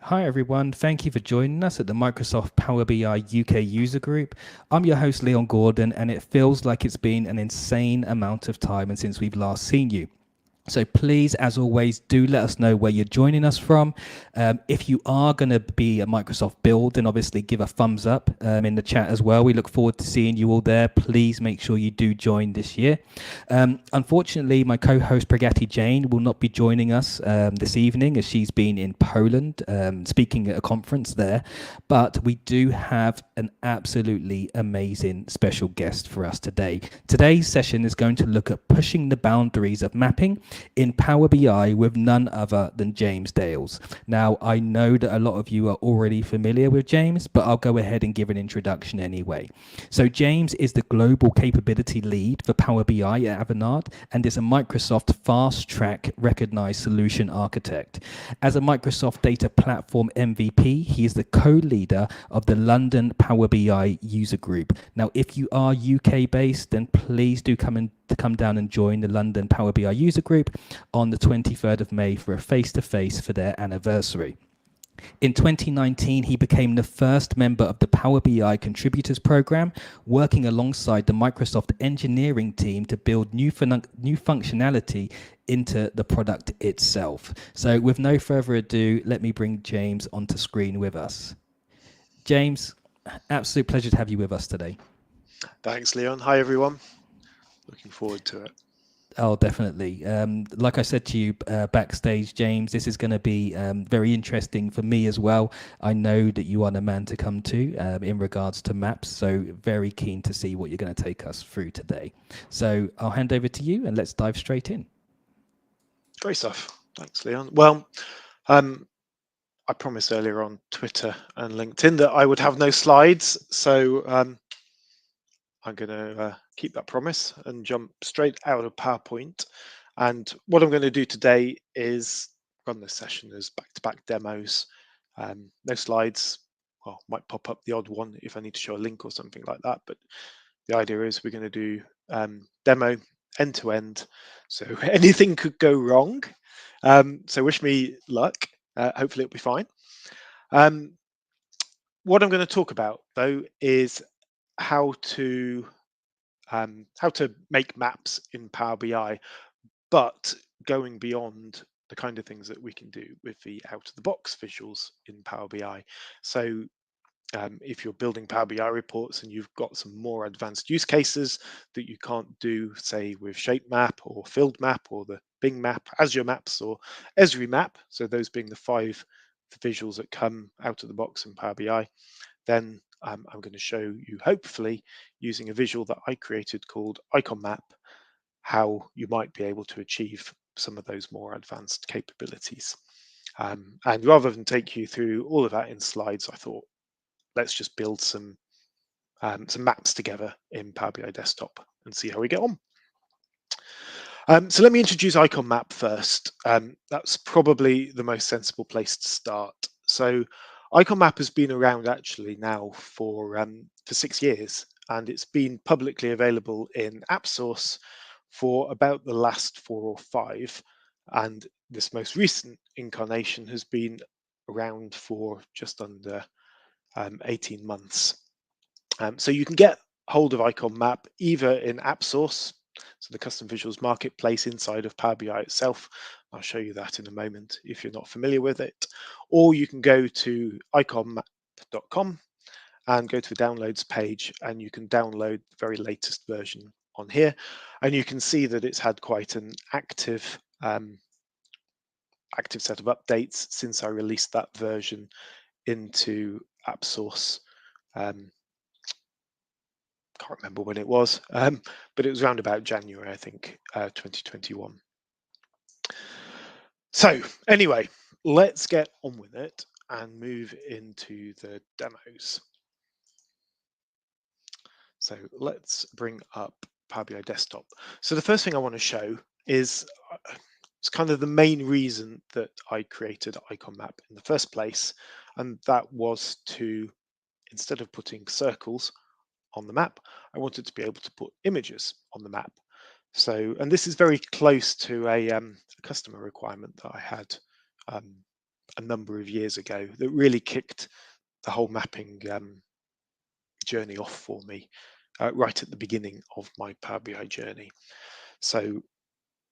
Hi everyone, thank you for joining us at the Microsoft Power BI UK user group. I'm your host Leon Gordon, and it feels like it's been an insane amount of time and since we've last seen you. So please, as always, do let us know where you're joining us from. If you are going to be a Microsoft build, then obviously give a thumbs up in the chat as well. We look forward to seeing you all there. Please make sure you do join this year. Unfortunately, my co-host Pragati Jain will not be joining us this evening as she's been in Poland speaking at a conference there. But we do have an absolutely amazing special guest for us today. Today's session is going to look at pushing the boundaries of mapping in Power BI with none other than James Dales. Now, I know that a lot of you are already familiar with James, but I'll go ahead and give an introduction anyway. So James is the global capability lead for Power BI at Avanade and is a Microsoft FastTrack recognized solution architect. As a Microsoft Data Platform MVP, he is the co-leader of the London Power BI user group. Now, if you are UK based, then please do come down and join the London Power BI user group on the 23rd of May for a face-to-face for their anniversary. In 2019, he became the first member of the Power BI Contributors Program, working alongside the Microsoft engineering team to build new functionality into the product itself. So with no further ado, let me bring James onto screen with us. James, absolute pleasure to have you with us today. Thanks, Leon. Hi, everyone. Looking forward to it. Oh, definitely. Like I said to you backstage, James, this is going to be very interesting for me as well. I know that you are the man to come to in regards to maps, so very keen to see what you're going to take us through today. So I'll hand over to you and let's dive straight in. Great stuff. Thanks, Leon. Well, I promised earlier on Twitter and LinkedIn that I would have no slides, so I'm going to keep that promise and jump straight out of PowerPoint. And what I'm going to do today is run this session as back-to-back demos. No slides. Well, might pop up the odd one if I need to show a link or something like that. But the idea is we're going to do demo end-to-end. So anything could go wrong. So wish me luck. Hopefully it'll be fine. What I'm going to talk about, though, is how to make maps in Power BI, but going beyond the kind of things that we can do with the out-of-the-box visuals in Power BI. So if you're building Power BI reports and you've got some more advanced use cases that you can't do, say, with Shape Map or Field Map or the Bing Map, Azure Maps or Esri Map, so those being the 5 visuals that come out of the box in Power BI, then I'm going to show you, hopefully, using a visual that I created called Icon Map, how you might be able to achieve some of those more advanced capabilities. And rather than take you through all of that in slides, I thought, let's just build some maps together in Power BI Desktop and see how we get on. So let me introduce Icon Map first. That's probably the most sensible place to start. So Icon Map has been around actually now for 6 years, and it's been publicly available in AppSource for about the last 4 or 5. And this most recent incarnation has been around for just under 18 months. So you can get hold of Icon Map either in AppSource, so the custom visuals marketplace inside of Power BI itself. I'll show you that in a moment if you're not familiar with it. Or you can go to iconmap.com and go to the downloads page, and you can download the very latest version on here. And you can see that it's had quite an active set of updates since I released that version into AppSource. Can't remember when it was, but it was around about January, I think, 2021. So anyway, let's get on with it and move into the demos. So let's bring up Power BI Desktop. So the first thing I want to show is it's kind of the main reason that I created Icon Map in the first place, and that was to, instead of putting circles on the map, I wanted to be able to put images on the map. So, and this is very close to a customer requirement that I had a number of years ago that really kicked the whole mapping journey off for me right at the beginning of my Power BI journey. So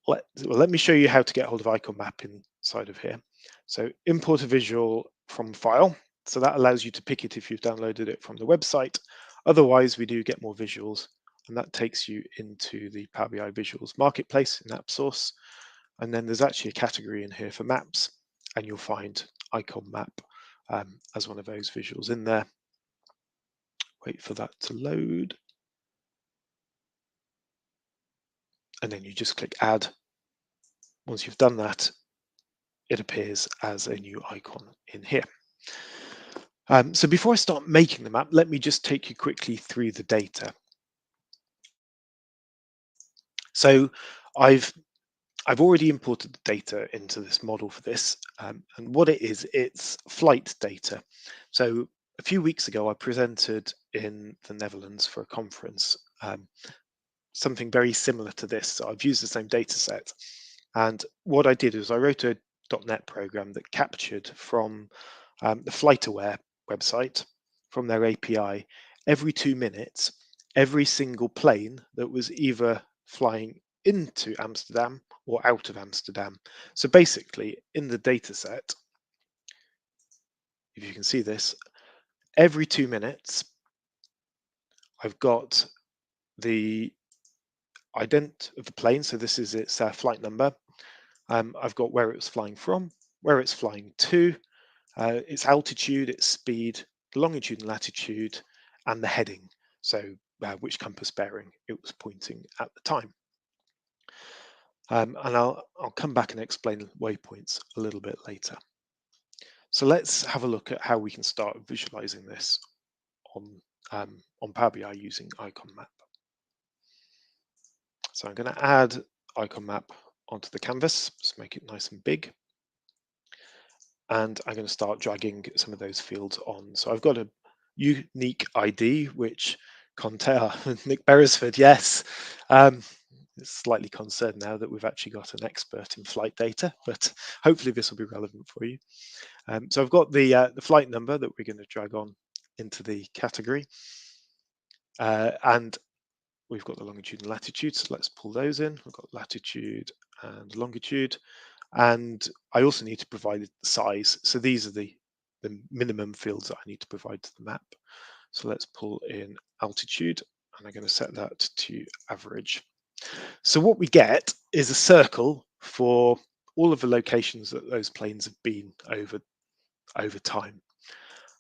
let me show you how to get hold of icon map inside of here. So import a visual from file. So that allows you to pick it if you've downloaded it from the website. Otherwise, we do get more visuals, and that takes you into the Power BI Visuals Marketplace in AppSource. And then there's actually a category in here for maps, and you'll find icon map as one of those visuals in there. Wait for that to load. And then you just click add. Once you've done that, it appears as a new icon in here. So before I start making the map, let me just take you quickly through the data. So I've already imported the data into this model for this, and what it is, it's flight data. So a few weeks ago, I presented in the Netherlands for a conference, something very similar to this. So I've used the same data set, and what I did is I wrote a .NET program that captured from the FlightAware website, from their API, every 2 minutes, every single plane that was either flying into Amsterdam or out of Amsterdam. So basically, in the data set, if you can see this, every 2 minutes, I've got the ident of the plane. So this is its flight number. I've got where it was flying from, where it's flying to, its altitude, its speed, the longitude and latitude, and the heading. So which compass bearing it was pointing at the time. And I'll come back and explain waypoints a little bit later. So let's have a look at how we can start visualizing this on Power BI using icon map. So I'm going to add icon map onto the canvas, just make it nice and big. And I'm going to start dragging some of those fields on. So I've got a unique ID, which Nick Beresford, yes. It's slightly concerned now that we've actually got an expert in flight data, but hopefully this will be relevant for you. So I've got the flight number that we're going to drag on into the category. And we've got the longitude and latitude, so let's pull those in. We've got latitude and longitude. And I also need to provide the size. So these are the minimum fields that I need to provide to the map. So let's pull in altitude, and I'm going to set that to average. So what we get is a circle for all of the locations that those planes have been over time.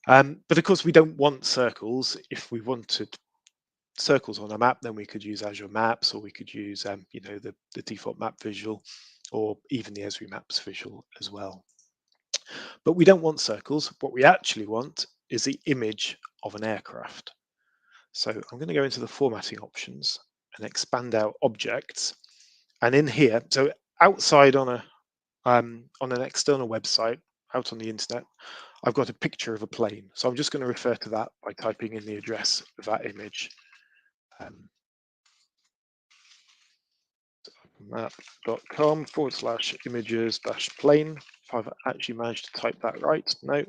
But of course, we don't want circles. If we wanted circles on a map, then we could use Azure Maps, or we could use the default map visual, or even the Esri Maps visual as well. But we don't want circles. What we actually want is the image of an aircraft. So I'm going to go into the formatting options and expand out objects. And in here, so outside on an external website, out on the internet, I've got a picture of a plane. So I'm just going to refer to that by typing in the address of that image. Map.com/images-plane. If I've actually managed to type that right, no.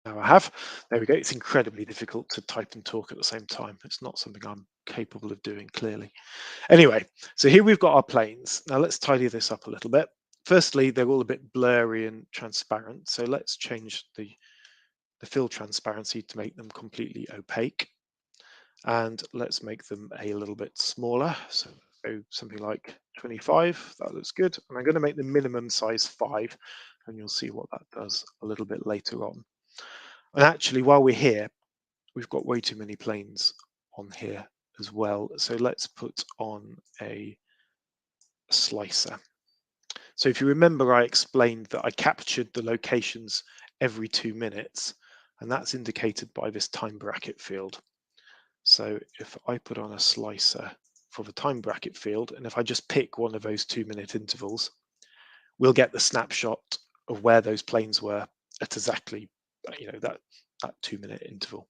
Now I have. There we go. It's incredibly difficult to type and talk at the same time. It's not something I'm capable of doing, clearly. Anyway, so here we've got our planes. Now let's tidy this up a little bit. Firstly, they're all a bit blurry and transparent. So let's change the fill transparency to make them completely opaque. And let's make them a little bit smaller. So something like 25, that looks good. And I'm going to make the minimum size 5, and you'll see what that does a little bit later on. And actually, while we're here, we've got way too many planes on here as well. So let's put on a slicer. So if you remember, I explained that I captured the locations every 2 minutes, and that's indicated by this time bracket field. So if I put on a slicer for the time bracket field, and if I just pick one of those 2-minute intervals, we'll get the snapshot of where those planes were at exactly that 2-minute interval.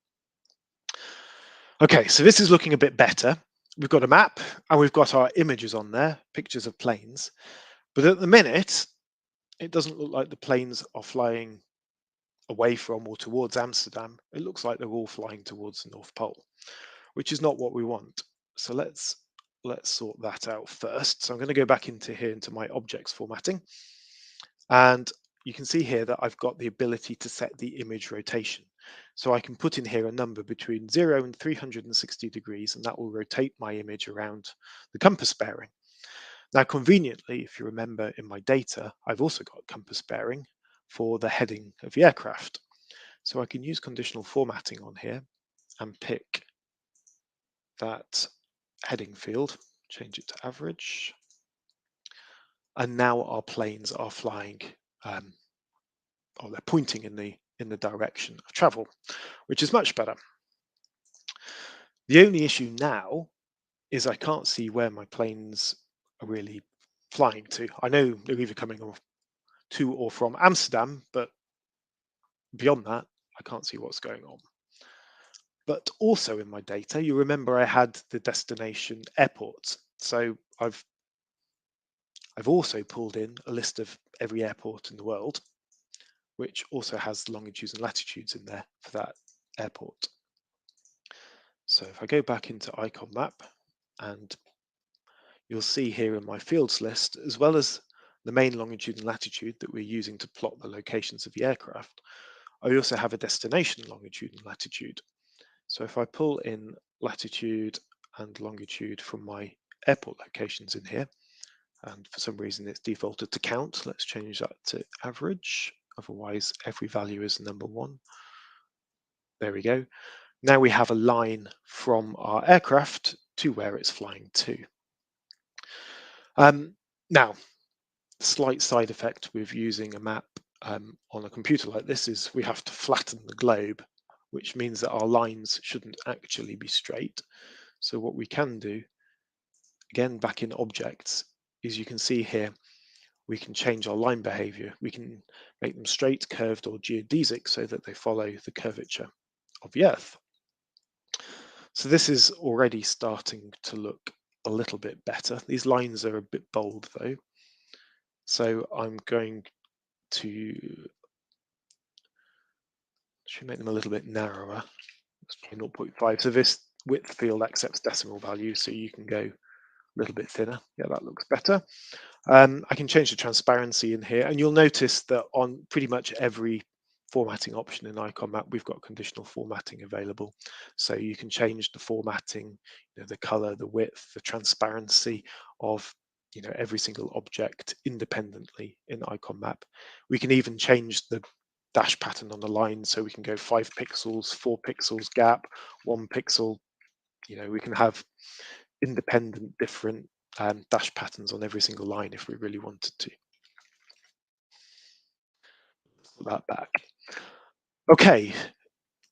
Okay, so this is looking a bit better. We've got a map and we've got our images on there, pictures of planes. But at the minute, it doesn't look like the planes are flying away from or towards Amsterdam. It looks like they're all flying towards the North Pole, which is not what we want. So let's sort that out first. So I'm going to go back into here into my objects formatting, and you can see here that I've got the ability to set the image rotation. So I can put in here a number between 0 and 360 degrees, and that will rotate my image around the compass bearing. Now, conveniently, if you remember in my data, I've also got compass bearing for the heading of the aircraft. So I can use conditional formatting on here and pick that heading field, change it to average. And now our planes are flying, or they're pointing in the direction of travel, which is much better. The only issue now is I can't see where my planes are really flying to. I know they're either coming to or from Amsterdam, but beyond that, I can't see what's going on. But also in my data, you remember I had the destination airports. So I've also pulled in a list of every airport in the world, which also has longitudes and latitudes in there for that airport. So if I go back into icon map, and you'll see here in my fields list, as well as the main longitude and latitude that we're using to plot the locations of the aircraft, I also have a destination longitude and latitude. So if I pull in latitude and longitude from my airport locations in here, and for some reason it's defaulted to count, let's change that to average. Otherwise, every value is number 1. There we go. Now we have a line from our aircraft to where it's flying to. Now, slight side effect with using a map on a computer like this is we have to flatten the globe, which means that our lines shouldn't actually be straight. So what we can do, again back in objects, is you can see here we can change our line behavior. We can make them straight, curved, or geodesic so that they follow the curvature of the Earth. So this is already starting to look a little bit better. These lines are a bit bold though. So I'm going to should make them a little bit narrower. Let's try 0.5. So this width field accepts decimal values, so you can go a little bit thinner. Yeah, that looks better. I can change the transparency in here, and you'll notice that on pretty much every formatting option in icon map, we've got conditional formatting available. So you can change the formatting, the color, the width, the transparency of every single object independently in icon map. We can even change the dash pattern on the line, so we can go 5 pixels, 4 pixels gap, 1 pixel. We can have independent different dash patterns on every single line if we really wanted to. Put that back. Okay,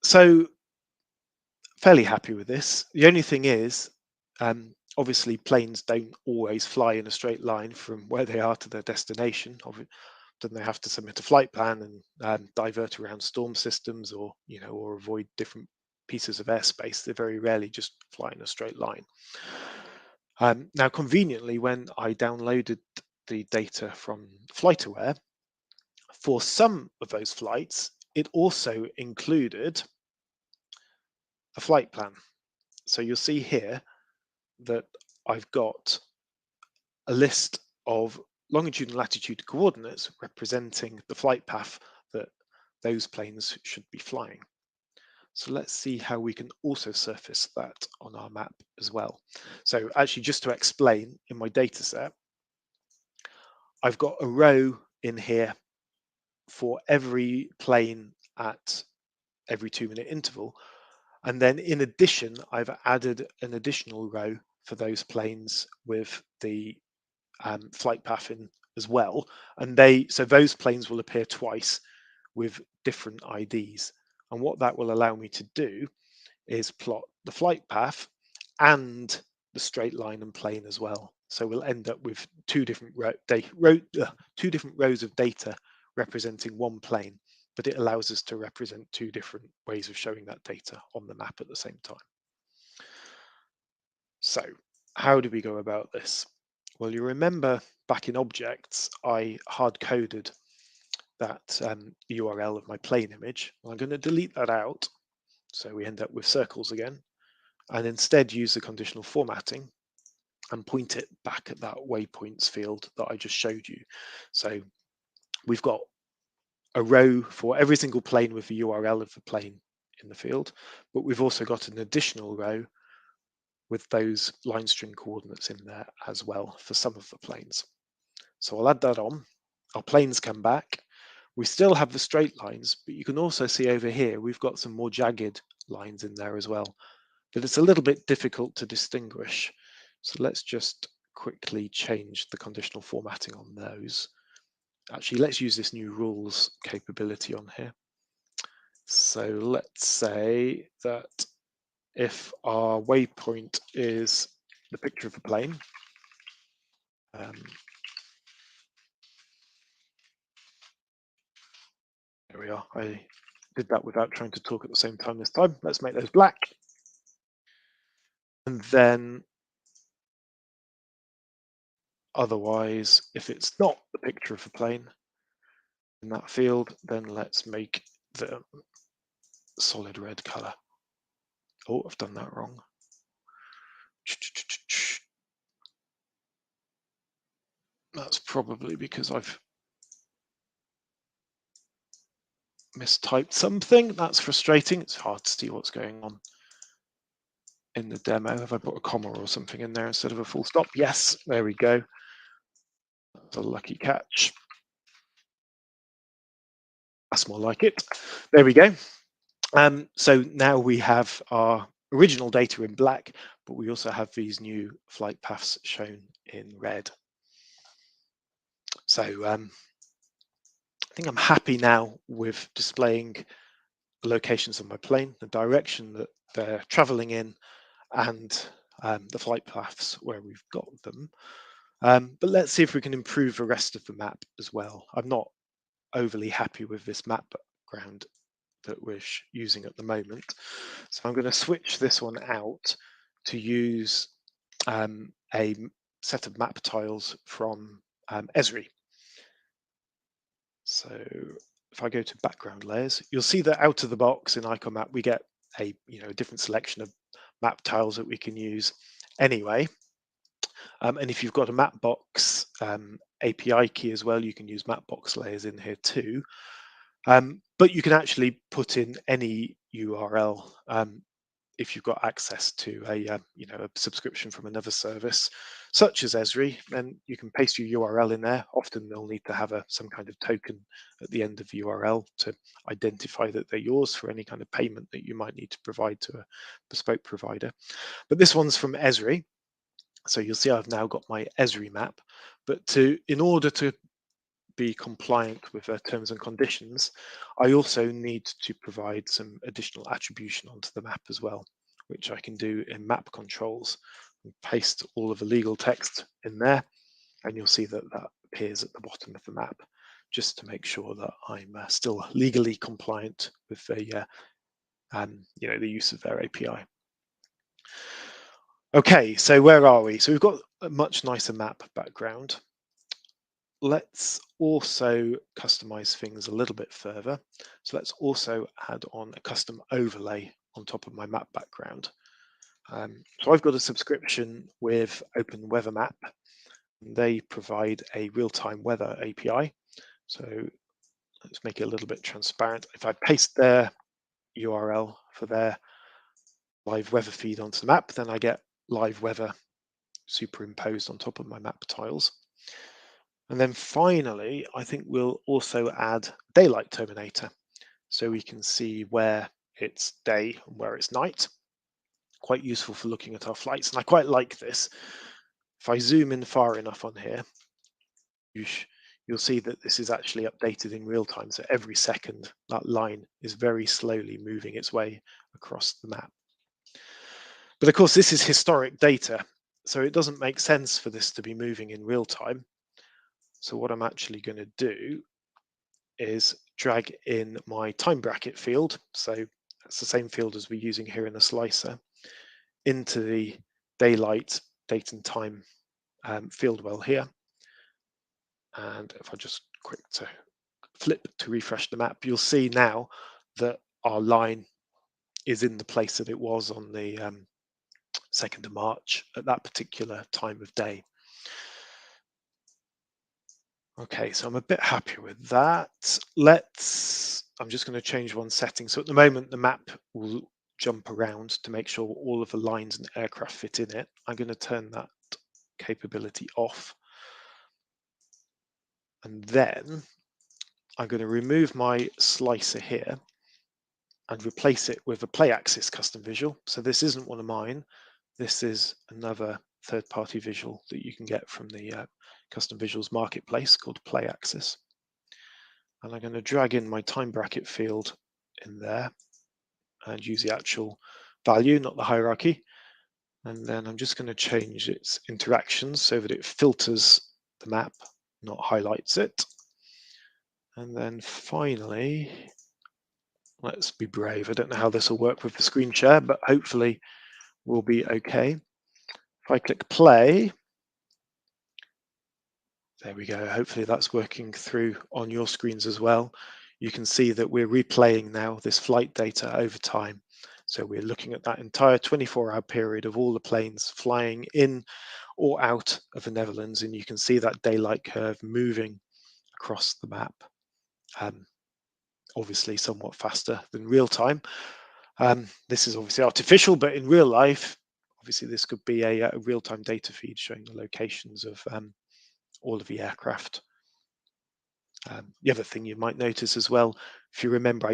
so fairly happy with this. The only thing is, obviously planes don't always fly in a straight line from where they are to their destination. Then they have to submit a flight plan and divert around storm systems, or or avoid different pieces of airspace. They very rarely just fly in a straight line. Now, conveniently, when I downloaded the data from FlightAware, for some of those flights, it also included a flight plan. So you'll see here that I've got a list of longitude and latitude coordinates representing the flight path that those planes should be flying. So let's see how we can also surface that on our map as well. So actually, just to explain, in my data set, I've got a row in here for every plane at every 2-minute interval. And then in addition, I've added an additional row for those planes with the flight path in as well. And so those planes will appear twice with different IDs. And what that will allow me to do is plot the flight path and the straight line and plane as well. So we'll end up with two different rows of data representing one plane, but it allows us to represent 2 different ways of showing that data on the map at the same time. So how do we go about this? Well, you remember back in objects, I hard-coded that URL of my plane image. Well, I'm going to delete that out, so we end up with circles again, and instead use the conditional formatting and point it back at that waypoints field that I just showed you. So we've got a row for every single plane with the URL of the plane in the field, but we've also got an additional row with those line string coordinates in there as well for some of the planes. So I'll add that on. Our planes come back. We still have the straight lines, but you can also see over here, we've got some more jagged lines in there as well, but it's a little bit difficult to distinguish. So let's just quickly change the conditional formatting on those. Actually, let's use this new rules capability on here. So let's say that if our waypoint is the picture of a plane, there we are. I did that without trying to talk at the same time this time. Let's make those black. And then otherwise, if it's not the picture of a plane in that field, then let's make the solid red color. Oh, I've done that wrong. That's probably because I've mistyped something. That's frustrating. It's hard to see what's going on in the demo. Have I put a comma or something in there instead of a full stop? Yes, there we go. That's a lucky catch. That's more like it. There we go. So now we have our original data in black, but we also have these new flight paths shown in red. So I think I'm happy now with displaying the locations of my plane, the direction that they're traveling in, and the flight paths where we've got them. But let's see if we can improve the rest of the map as well. I'm not overly happy with this map background that we're using at the moment. So I'm going to switch this one out to use a set of map tiles from Esri. So if I go to background layers, you'll see that out of the box in Icon Map, we get a different selection of map tiles that we can use anyway. And if you've got a Mapbox API key as well, you can use Mapbox layers in here too. But you can actually put in any URL if you've got access to a subscription from another service, such as Esri. Then you can paste your URL in there. Often they'll need to have some kind of token at the end of the URL to identify that they're yours for any kind of payment that you might need to provide to a bespoke provider. But this one's from Esri. So you'll see I've now got my Esri map, but in order to be compliant with terms and conditions, I also need to provide some additional attribution onto the map as well, which I can do in map controls and paste all of the legal text in there, and you'll see that that appears at the bottom of the map, just to make sure that I'm still legally compliant with the the use of their API. Okay, so where are we? So we've got a much nicer map background. Let's also customize things a little bit further. So let's also add on a custom overlay on top of my map background. So I've got a subscription with Open Weather Map. They provide a real-time weather API. So let's make it a little bit transparent. If I paste their URL for their live weather feed onto the map, then I get live weather superimposed on top of my map tiles. And then finally, I think we'll also add daylight terminator, so we can see where it's day and where it's night. Quite useful for looking at our flights. And I quite like this. If I zoom in far enough on here, you'll see that this is actually updated in real time. So every second, that line is very slowly moving its way across the map. But of course, this is historic data, so it doesn't make sense for this to be moving in real time. So what I'm actually going to do is drag in my time bracket field. So that's the same field as we're using here in the slicer, into the daylight date and time field well here. And if I just quick to flip to refresh the map, you'll see now that our line is in the place that it was on the 2nd of March at that particular time of day. Okay, so I'm a bit happier with that. I'm just going to change one setting. So at the moment, the map will jump around to make sure all of the lines and aircraft fit in it. I'm going to turn that capability off. And then I'm going to remove my slicer here and replace it with a play axis custom visual. So this isn't one of mine. This is another third-party visual that you can get from the custom visuals marketplace called play axis. And I'm going to drag in my time bracket field in there and use the actual value, not the hierarchy. And then I'm just going to change its interactions so that it filters the map, not highlights it. And then finally, let's be brave. I don't know how this will work with the screen share, but hopefully we'll be okay. If I click play, there we go. Hopefully that's working through on your screens as well. You can see that we're replaying now this flight data over time. So we're looking at that entire 24-hour period of all the planes flying in or out of the Netherlands, and you can see that daylight curve moving across the map. Obviously somewhat faster than real time. This is obviously artificial, but in real life, obviously this could be a real-time data feed showing the locations of all of the aircraft. The other thing you might notice as well, if you remember,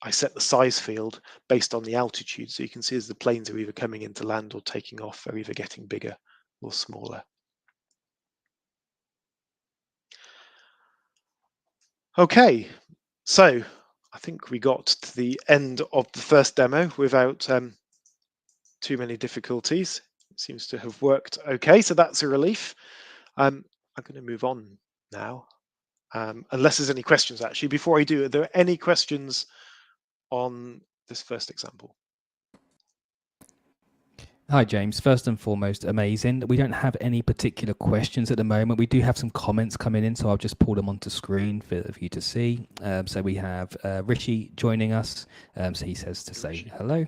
I set the size field based on the altitude, so you can see as the planes are either coming into land or taking off, they're either getting bigger or smaller. Okay, so I think we got to the end of the first demo without too many difficulties. It seems to have worked okay, so that's a relief. I'm going to move on now, unless there's any questions. Actually, before I do, are there any questions on this first example? Hi, James. First and foremost, amazing. We don't have any particular questions at the moment. We do have some comments coming in, so I'll just pull them onto screen for you to see. So we have Rishi joining us. So he says to say hello.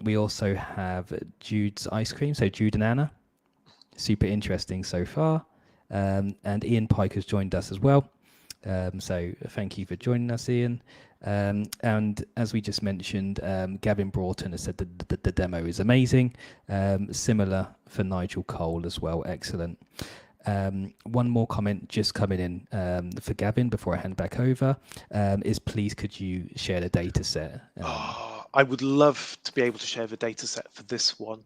We also have Jude's Ice Cream. So Jude and Anna, super interesting so far. And Ian Pike has joined us as well. So thank you for joining us, Ian. And as we just mentioned, Gavin Broughton has said that the demo is amazing. Similar for Nigel Cole as well. Excellent. One more comment just coming in for Gavin before I hand back over is please could you share the data set? I would love to be able to share the data set for this one.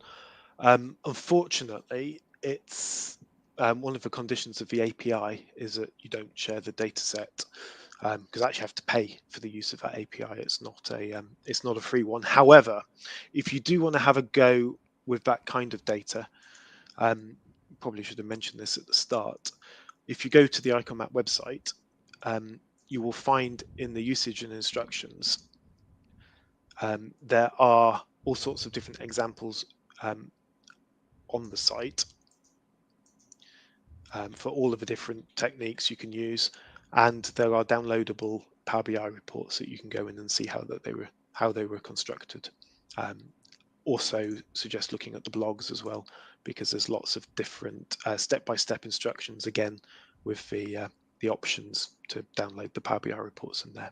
Unfortunately, it's one of the conditions of the API is that you don't share the data set because I actually have to pay for the use of that API. It's not a free one. However, if you do want to have a go with that kind of data, probably should have mentioned this at the start. If you go to the IconMap website, you will find in the usage and instructions there are all sorts of different examples on the site for all of the different techniques you can use, and there are downloadable Power BI reports that you can go in and see how they were constructed. Also suggest looking at the blogs as well, because there's lots of different step-by-step instructions again with the options to download the Power BI reports in there.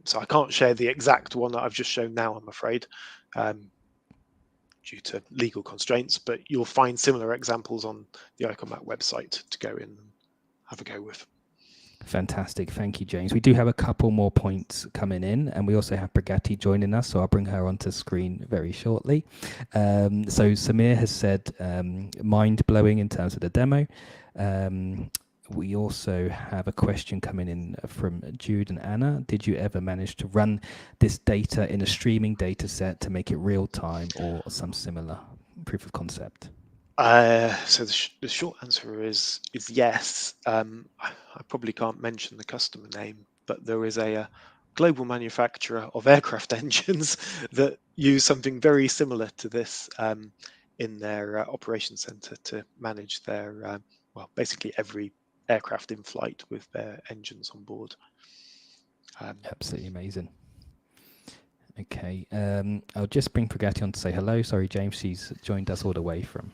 So I can't share the exact one that I've just shown now, I'm afraid, due to legal constraints, but you'll find similar examples on the IconMap website to go in and have a go with. Fantastic. Thank you, James. We do have a couple more points coming in, and we also have Pragati joining us, so I'll bring her onto screen very shortly. So Samir has said mind-blowing in terms of the demo. We also have a question coming in from Jude and Anna. Did you ever manage to run this data in a streaming data set to make it real time or some similar proof of concept? So the short answer is yes. I probably can't mention the customer name, but there is a global manufacturer of aircraft engines that use something very similar to this in their operations center to manage their, well, basically every aircraft in flight with their engines on board. Absolutely amazing. Okay, I'll just bring Pragati on to say hello. Sorry, James, she's joined us all the way from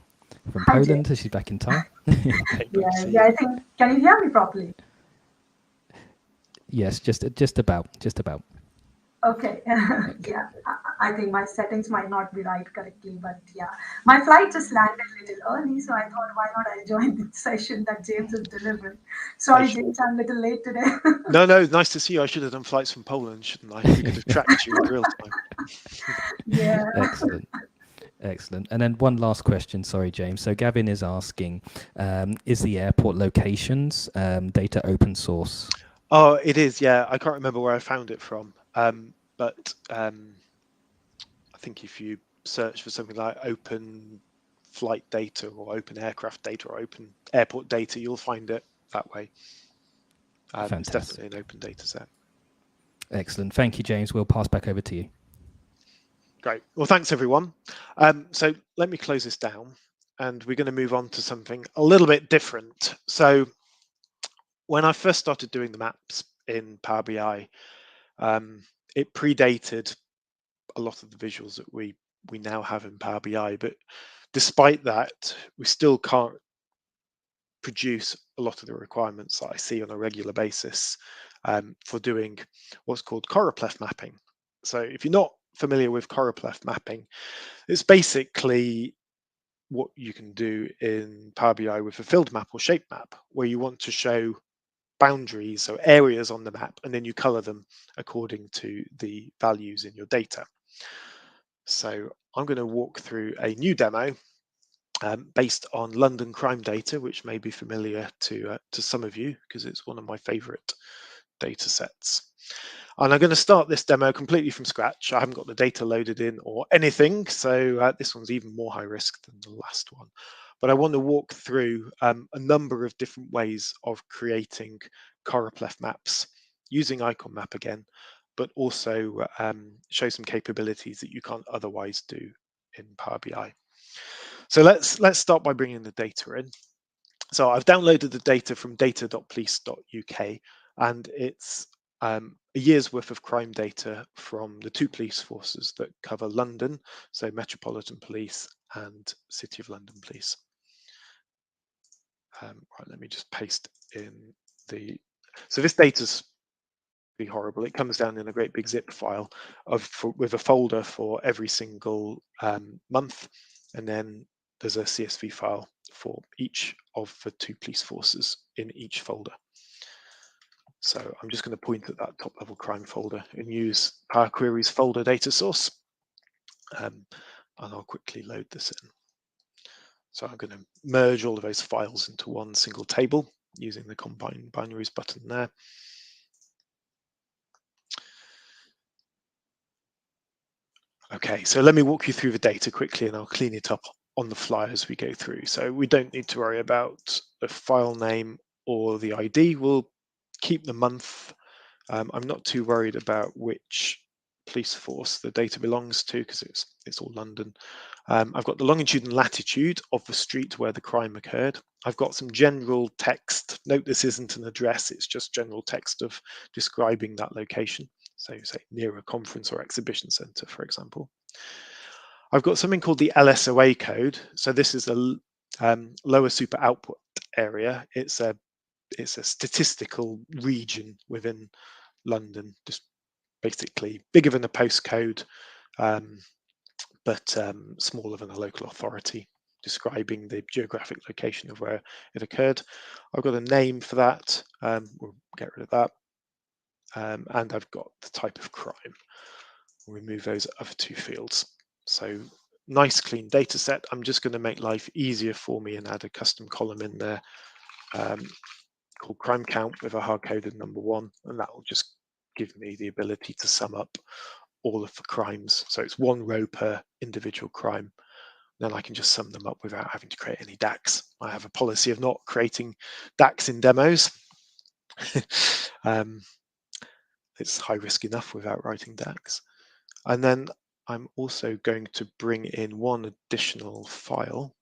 Hi, Poland, so James. she's back in time. Yeah, I think, can you hear me properly? Yes, just about. Okay. Yeah, I think my settings might not be right correctly, but yeah, my flight just landed a little early, so I thought, why not I join the session that James is delivering. Sorry, James, I'm a little late today. No, nice to see you. I should have done flights from Poland, shouldn't I? We could have tracked you in real time. Yeah. Excellent. And then one last question. Sorry, James. So Gavin is asking, is the airport locations data open source? Oh, it is. Yeah, I can't remember where I found it from, but I think if you search for something like open flight data or open aircraft data or open airport data, you'll find it that way. It's definitely an open data set. Excellent. Thank you, James. We'll pass back over to you. Great. Well, thanks, everyone. So let me close this down, and we're going to move on to something a little bit different. So when I first started doing the maps in Power BI, it predated a lot of the visuals that we now have in Power BI. But despite that, we still can't produce a lot of the requirements that I see on a regular basis for doing what's called Choropleth mapping. So if you're not familiar with Choropleth mapping, it's basically what you can do in Power BI with a filled map or shape map, where you want to show boundaries, so areas on the map, and then you color them according to the values in your data. So I'm going to walk through a new demo based on London crime data, which may be familiar to some of you because it's one of my favorite data sets. And I'm going to start this demo completely from scratch. I haven't got the data loaded in or anything, so this one's even more high risk than the last one. But I want to walk through a number of different ways of creating Choropleth maps using Icon Map again, but also show some capabilities that you can't otherwise do in Power BI. So let's start by bringing the data in. So I've downloaded the data from data.police.uk, and it's a year's worth of crime data from the 2 police forces that cover London, so Metropolitan Police and City of London Police. Right, let me just paste in the. So this data's pretty horrible. It comes down in a great big zip file with a folder for every single month, and then there's a CSV file for each of the 2 police forces in each folder. So I'm just going to point at that top level crime folder and use Power Query's folder data source. And I'll quickly load this in. So I'm going to merge all of those files into one single table using the Combine Binaries button there. Okay, so let me walk you through the data quickly and I'll clean it up on the fly as we go through. So we don't need to worry about the file name or the ID. We'll keep the month. I'm not too worried about which police force the data belongs to because it's all London. I've got the longitude and latitude of the street where the crime occurred. I've got some general text. Note this isn't an address, it's just general text of describing that location. So say near a conference or exhibition centre, for example. I've got something called the LSOA code. So this is a lower super output area. It's a statistical region within London, just basically bigger than a postcode, but smaller than a local authority, describing the geographic location of where it occurred. I've got a name for that. We'll get rid of that. And I've got the type of crime. We'll remove those other 2 fields. So nice clean data set. I'm just going to make life easier for me and add a custom column in there called crime count with a hard-coded number 1, and that will just give me the ability to sum up all of the crimes. So it's 1 row per individual crime. Then I can just sum them up without having to create any DAX. I have a policy of not creating DAX in demos. It's high risk enough without writing DAX. And then I'm also going to bring in one additional file.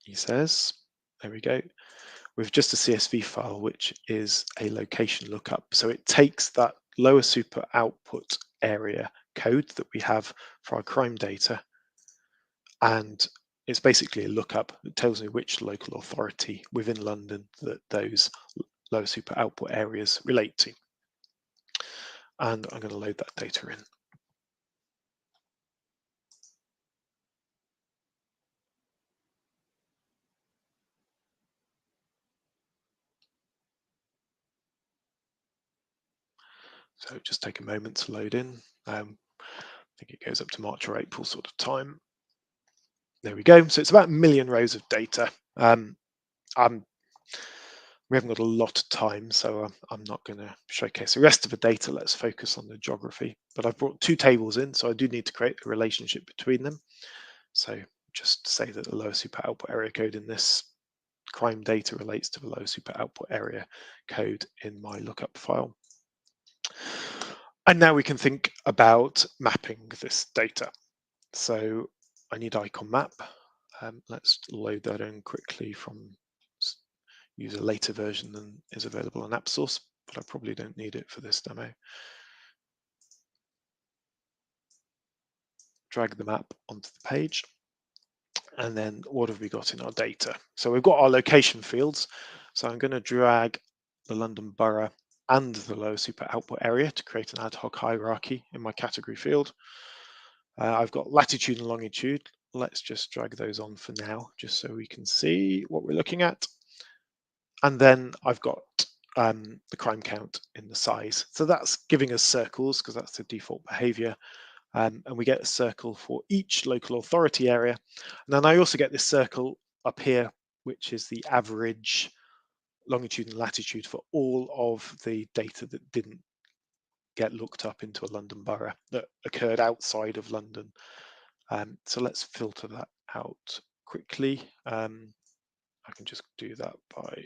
He says, there we go, with just a CSV file, which is a location lookup. So it takes that lower super output area code that we have for our crime data, and it's basically a lookup that tells me which local authority within London that those lower super output areas relate to. And I'm going to load that data in. So just take a moment to load in. I think it goes up to March or April sort of time. There we go. So it's about 1 million rows of data. We haven't got a lot of time, so I'm not going to showcase the rest of the data. Let's focus on the geography. But I've brought 2 tables in, so I do need to create a relationship between them. So just say that the lower super output area code in this crime data relates to the lower super output area code in my lookup file. And now we can think about mapping this data. So I need icon map. Let's load that in quickly from use a later version than is available on AppSource, but I probably don't need it for this demo. Drag the map onto the page. And then what have we got in our data? So we've got our location fields. So I'm going to drag the London Borough and the lower super output area to create an ad hoc hierarchy in my category field. I've got latitude and longitude. Let's just drag those on for now, just so we can see what we're looking at. And then I've got the crime count in the size. So that's giving us circles because that's the default behavior. And we get a circle for each local authority area. And then I also get this circle up here, which is the average longitude and latitude for all of the data that didn't get looked up into a London borough that occurred outside of London. So let's filter that out quickly. I can just do that by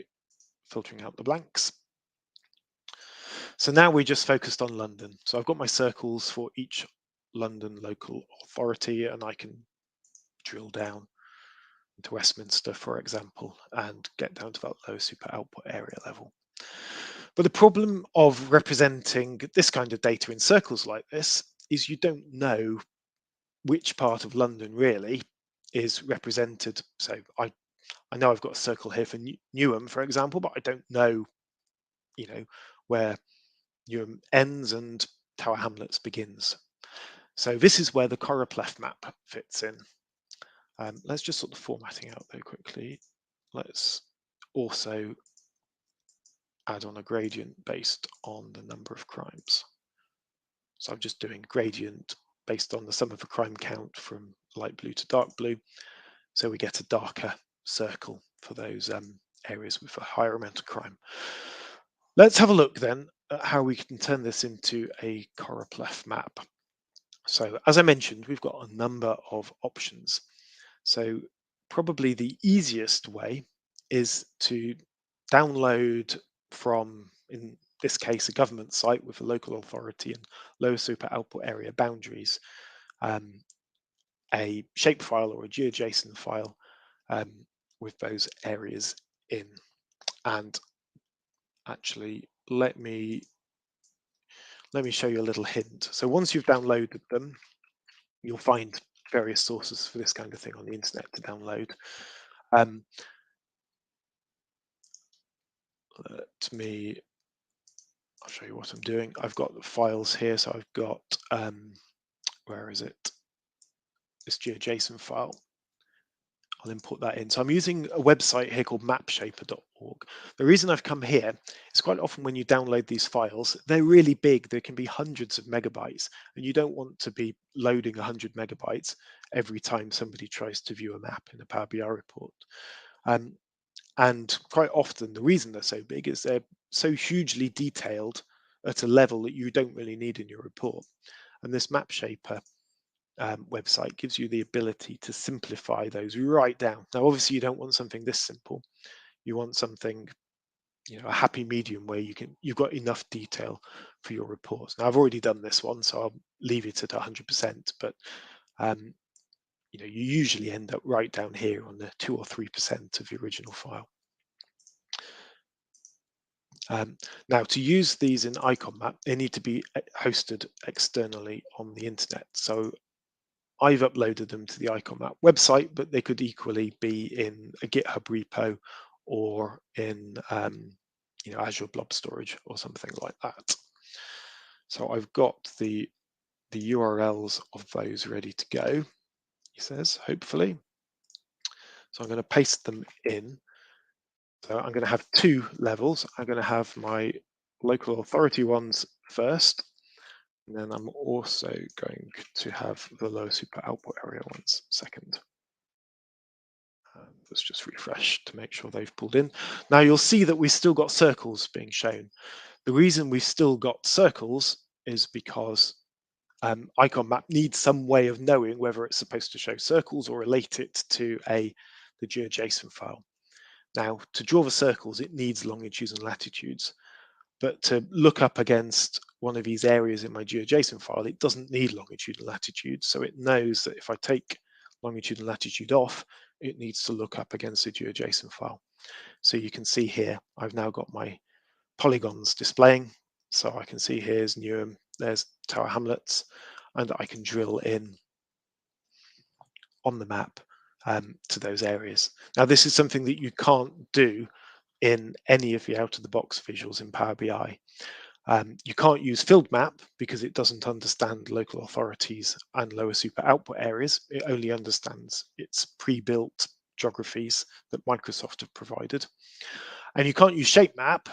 filtering out the blanks. So now we're just focused on London. So I've got my circles for each London local authority, and I can drill down into Westminster, for example, and get down to that low super output area level. But the problem of representing this kind of data in circles like this is you don't know which part of London really is represented. So I know I've got a circle here for Newham, for example, but I don't know, where Newham ends and Tower Hamlets begins. So this is where the Choropleth map fits in. Let's just sort the formatting out there quickly. Let's also add on a gradient based on the number of crimes. So I'm just doing gradient based on the sum of the crime count from light blue to dark blue. So we get a darker circle for those areas with a higher amount of crime. Let's have a look then at how we can turn this into a Choropleth map. So as I mentioned, we've got a number of options. So probably the easiest way is to download from, in this case, a government site with a local authority and low super output area boundaries, a shapefile or a GeoJSON file with those areas in. And actually, let me show you a little hint. So once you've downloaded them, you'll find various sources for this kind of thing on the internet to download. I'll show you what I'm doing. I've got the files here. So I've got, where is it? This GeoJSON file. I'll import that in. So I'm using a website here called mapshaper.org. The reason I've come here is quite often when you download these files, they're really big. There can be hundreds of megabytes, and you don't want to be loading 100 megabytes every time somebody tries to view a map in a Power BI report. And quite often the reason they're so big is they're so hugely detailed at a level that you don't really need in your report. And this MapShaper website gives you the ability to simplify those right down. Now, obviously, you don't want something this simple. You want something, a happy medium where you've got enough detail for your reports. Now, I've already done this one, so I'll leave it at 100%, but you know, you usually end up right down here on the 2 or 3% of the original file. Now, to use these in Icon Map, they need to be hosted externally on the internet. So I've uploaded them to the Icon Map website, but they could equally be in a GitHub repo or in you know, Azure Blob Storage or something like that. So I've got the URLs of those ready to go, he says, hopefully. So I'm going to paste them in. So I'm going to have two levels. I'm going to have my local authority ones first, and then I'm also going to have the lower super output area ones second. Let's just refresh to make sure they've pulled in. Now you'll see that we've still got circles being shown. The reason we've still got circles is because Icon Map needs some way of knowing whether it's supposed to show circles or relate it to the GeoJSON file. Now, to draw the circles, it needs longitudes and latitudes, but to look up against one of these areas in my GeoJSON file, it doesn't need longitude and latitude. So it knows that if I take longitude and latitude off, it needs to look up against the GeoJSON file. So you can see here, I've now got my polygons displaying. So I can see here's Newham, there's Tower Hamlets, and I can drill in on the map to those areas. Now, this is something that you can't do in any of the out-of-the-box visuals in Power BI. You can't use field map because it doesn't understand local authorities and lower super output areas. It only understands its pre-built geographies that Microsoft have provided. And you can't use shape map,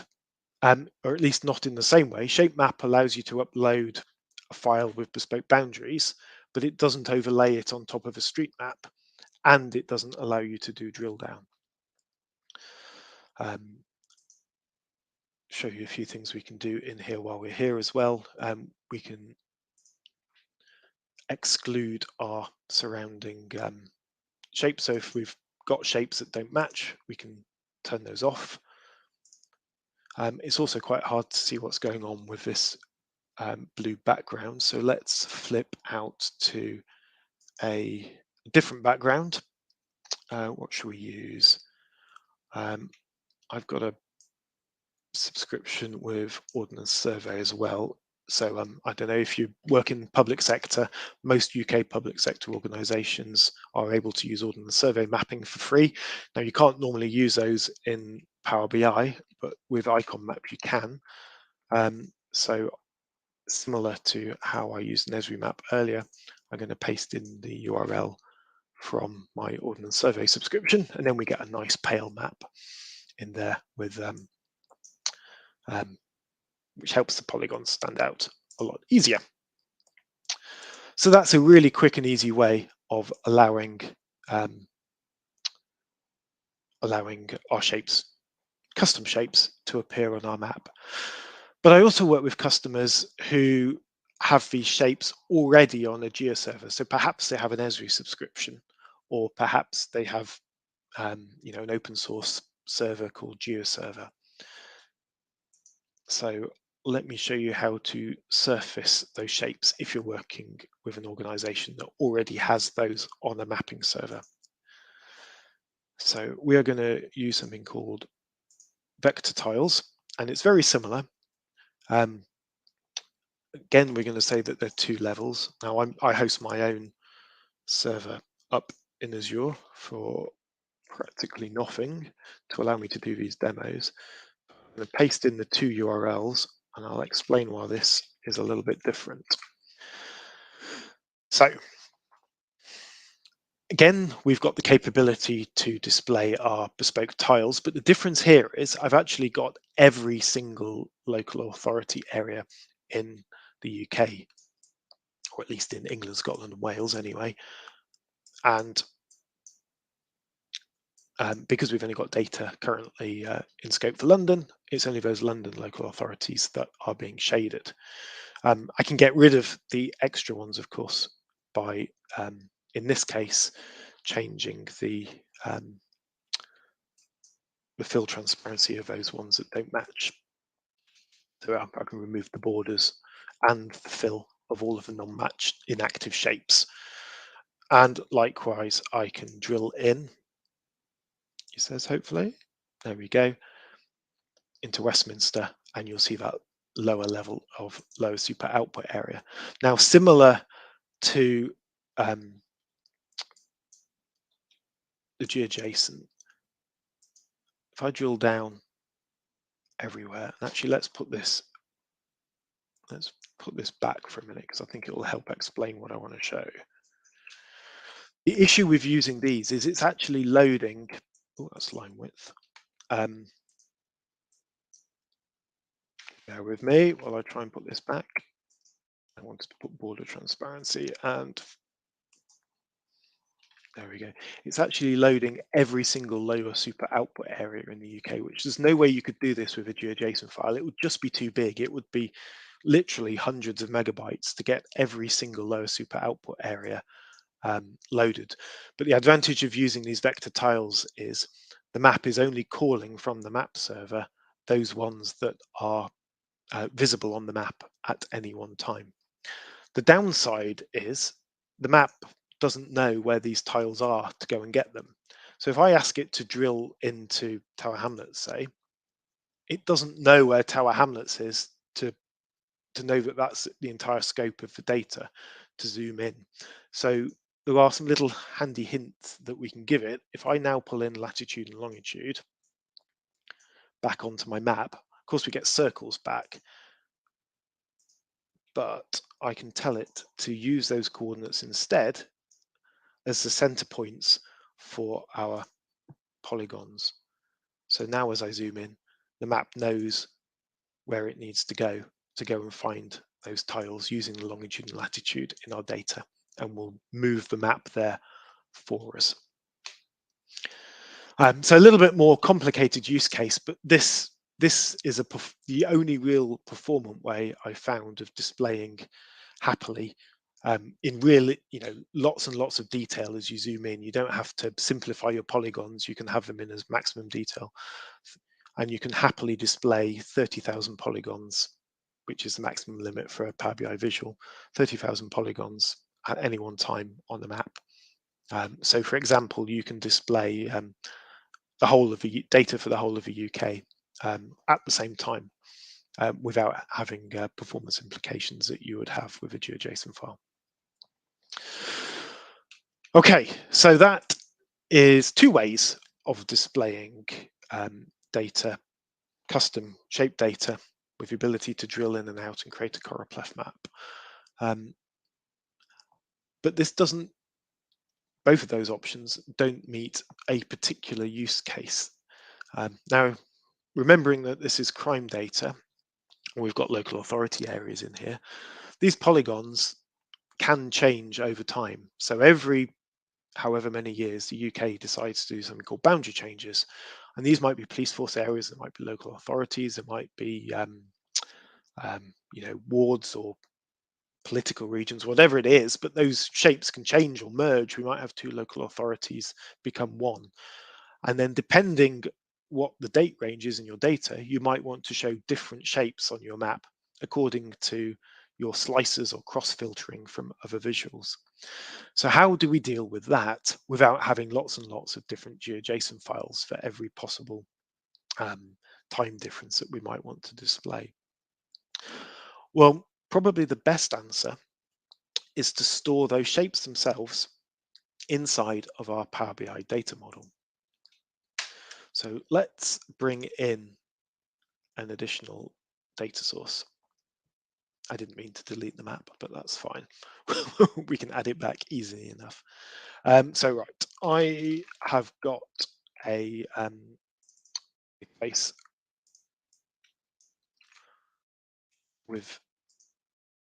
or at least not in the same way. Shape map allows you to upload a file with bespoke boundaries, but it doesn't overlay it on top of a street map, and it doesn't allow you to do drill down. Show you a few things we can do in here while we're here as well. We can exclude our surrounding shapes. So if we've got shapes that don't match, we can turn those off. It's also quite hard to see what's going on with this blue background. So let's flip out to a different background. What should we use? I've got a subscription with Ordnance Survey as well. So I don't know if you work in public sector, most UK public sector organisations are able to use Ordnance Survey mapping for free. Now you can't normally use those in Power BI, but with Icon Map you can. So similar to how I used Nesri Map earlier, I'm going to paste in the URL from my Ordnance Survey subscription, and then we get a nice pale map in there with which helps the polygons stand out a lot easier. So that's a really quick and easy way of allowing our shapes, custom shapes, to appear on our map. But I also work with customers who have these shapes already on a GeoServer. So perhaps they have an Esri subscription, or perhaps they have you know, an open source server called GeoServer. So let me show you how to surface those shapes if you're working with an organization that already has those on a mapping server. So we are going to use something called vector tiles, and it's very similar. Again, we're going to say that there are two levels. Now I host my own server up in Azure for practically nothing to allow me to do these demos. I'm going to paste in the two URLs, and I'll explain why this is a little bit different. So again, we've got the capability to display our bespoke tiles, but the difference here is I've actually got every single local authority area in the UK, or at least in England, Scotland and Wales anyway. And because we've only got data currently in scope for London, it's only those London local authorities that are being shaded. I can get rid of the extra ones, of course, by, in this case, changing the fill transparency of those ones that don't match. So I can remove the borders and the fill of all of the non-matched inactive shapes. And likewise, I can drill in, he says, hopefully, there we go, into Westminster, and you'll see that lower level of lower super output area. Now, similar to the geoadjacent, if I drill down everywhere, and actually let's put this back for a minute, because I think it will help explain what I want to show. The issue with using these is it's actually loading, oh, that's line width. Bear with me while I try and put this back. I wanted to put border transparency, and there we go. It's actually loading every single lower super output area in the UK, which there's no way you could do this with a GeoJSON file. It would just be too big. It would be literally hundreds of megabytes to get every single lower super output area loaded. But the advantage of using these vector tiles is the map is only calling from the map server those ones that are visible on the map at any one time. The downside is the map doesn't know where these tiles are to go and get them. So if I ask it to drill into Tower Hamlets, say, it doesn't know where Tower Hamlets is to know that that's the entire scope of the data to zoom in. So there are some little handy hints that we can give it. If I now pull in latitude and longitude back onto my map, of course we get circles back, but I can tell it to use those coordinates instead as the center points for our polygons. So now as I zoom in, the map knows where it needs to go and find those tiles using the longitude and latitude in our data, and will move the map there for us. So a little bit more complicated use case, but this is the only real performant way I found of displaying happily in real, lots and lots of detail as you zoom in. You don't have to simplify your polygons. You can have them in as maximum detail, and you can happily display 30,000 polygons, which is the maximum limit for a Power BI visual, 30,000 polygons at any one time on the map. So for example, you can display the whole of the data for the whole of the UK at the same time without having performance implications that you would have with a GeoJSON file. Okay, so that is two ways of displaying data, custom shape data with the ability to drill in and out and create a Choropleth map. But this doesn't, both of those options don't meet a particular use case. Now, remembering that this is crime data, we've got local authority areas in here, these polygons can change over time. So every however many years, the UK decides to do something called boundary changes. And these might be police force areas, it might be local authorities, it might be wards or political regions, whatever it is, but those shapes can change or merge. We might have two local authorities become one. And then depending what the date range is in your data, you might want to show different shapes on your map according to your slices or cross filtering from other visuals. So how do we deal with that without having lots and lots of different GeoJSON files for every possible time difference that we might want to display? Well, probably the best answer is to store those shapes themselves inside of our Power BI data model. So let's bring in an additional data source. I didn't mean to delete the map, but that's fine. We can add it back easily enough. So right, I have got a database with